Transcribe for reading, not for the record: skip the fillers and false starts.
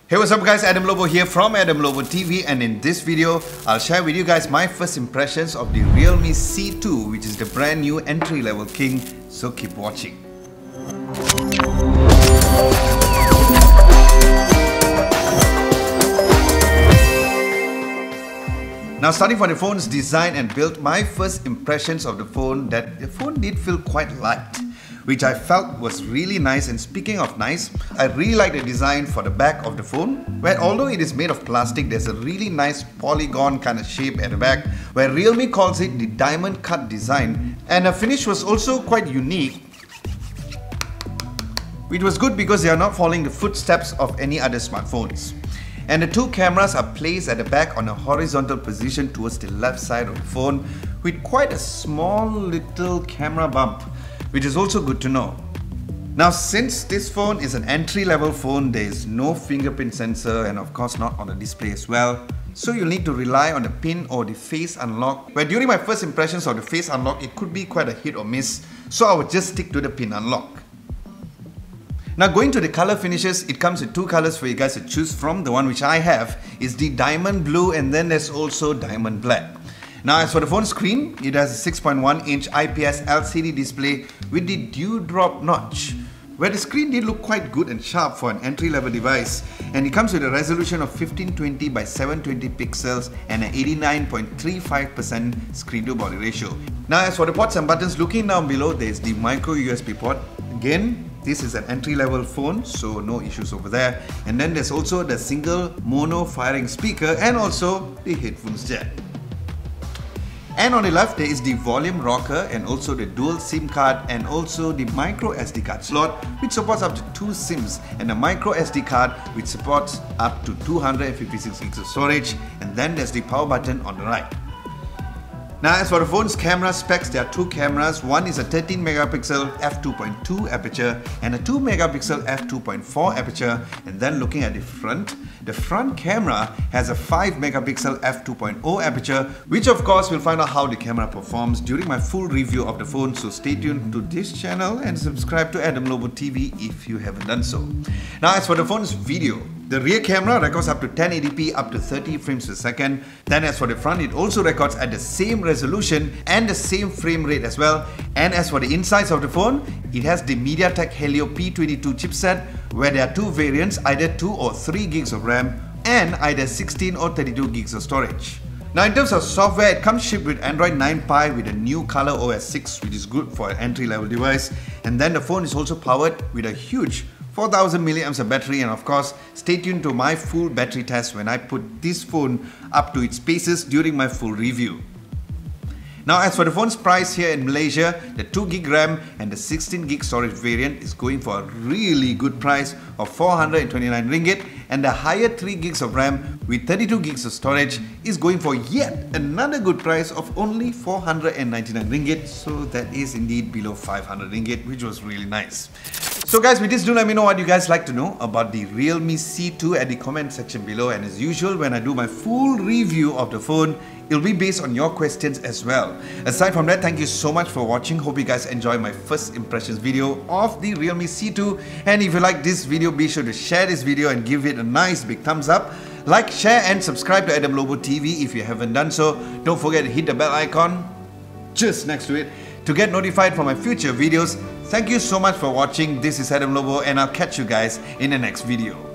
Hey, what's up guys, Adam Lobo here from Adam Lobo TV, and in this video, I'll share with you guys my first impressions of the Realme C2, which is the brand new entry-level king, so keep watching. Now starting from the phone's design and build, my first impressions of the phone did feel quite light, which I felt was really nice. And speaking of nice, I really like the design for the back of the phone, where although it is made of plastic, there's a really nice polygon kind of shape at the back, where Realme calls it the diamond cut design. And the finish was also quite unique, which was good because they are not following the footsteps of any other smartphones. And the two cameras are placed at the back on a horizontal position towards the left side of the phone, with quite a small little camera bump, which is also good to know. Now, since this phone is an entry-level phone, there is no fingerprint sensor and of course not on the display as well. So you'll need to rely on the pin or the face unlock, where during my first impressions of the face unlock, it could be quite a hit or miss. So I would just stick to the pin unlock. Now going to the color finishes, it comes with two colors for you guys to choose from. The one which I have is the diamond blue, and then there's also diamond black. Now as for the phone screen, it has a 6.1-inch IPS LCD display with the dewdrop notch, where the screen did look quite good and sharp for an entry-level device, and it comes with a resolution of 1520 by 720 pixels and an 89.35% screen to body ratio. Now as for the ports and buttons, looking down below, there's the micro USB port. Again, this is an entry-level phone, so no issues over there. And then there's also the single mono firing speaker and also the headphones jack. And on the left, there is the volume rocker and also the dual SIM card and also the micro SD card slot, which supports up to 2 SIMs, and the micro SD card which supports up to 256 gigs of storage. And then there's the power button on the right. Now as for the phone's camera specs, there are two cameras. One is a 13 megapixel f2.2 aperture and a 2 megapixel f2.4 aperture. And then looking at the front camera has a 5 megapixel f2.0 aperture, which of course we'll find out how the camera performs during my full review of the phone. So stay tuned to this channel and subscribe to Adam Lobo TV if you haven't done so. Now as for the phone's video, the rear camera records up to 1080p up to 30 frames per second. Then as for the front, it also records at the same resolution and the same frame rate as well. And as for the insides of the phone, it has the MediaTek Helio P22 chipset, where there are two variants, either 2 or 3 gigs of RAM and either 16 or 32 gigs of storage. Now in terms of software, it comes shipped with Android 9 Pie with a new Color OS 6, which is good for an entry-level device. And then the phone is also powered with a huge 4000 milliamps of battery, and of course stay tuned to my full battery test when I put this phone up to its paces during my full review. Now as for the phone's price here in Malaysia, the 2GB RAM and the 16GB storage variant is going for a really good price of 429 ringgit, and the higher 3GB of RAM with 32GB of storage is going for yet another good price of only 499 ringgit, so that is indeed below 500 ringgit, which was really nice. So guys, with this, do let me know what you guys like to know about the Realme C2 at the comment section below, and as usual, when I do my full review of the phone, it'll be based on your questions as well. Aside from that, thank you so much for watching. Hope you guys enjoyed my first impressions video of the Realme C2. And if you like this video, be sure to share this video and give it a nice big thumbs up. Like, share and subscribe to Adam Lobo TV if you haven't done so. Don't forget to hit the bell icon just next to it to get notified for my future videos. Thank you so much for watching. This is Adam Lobo, and I'll catch you guys in the next video.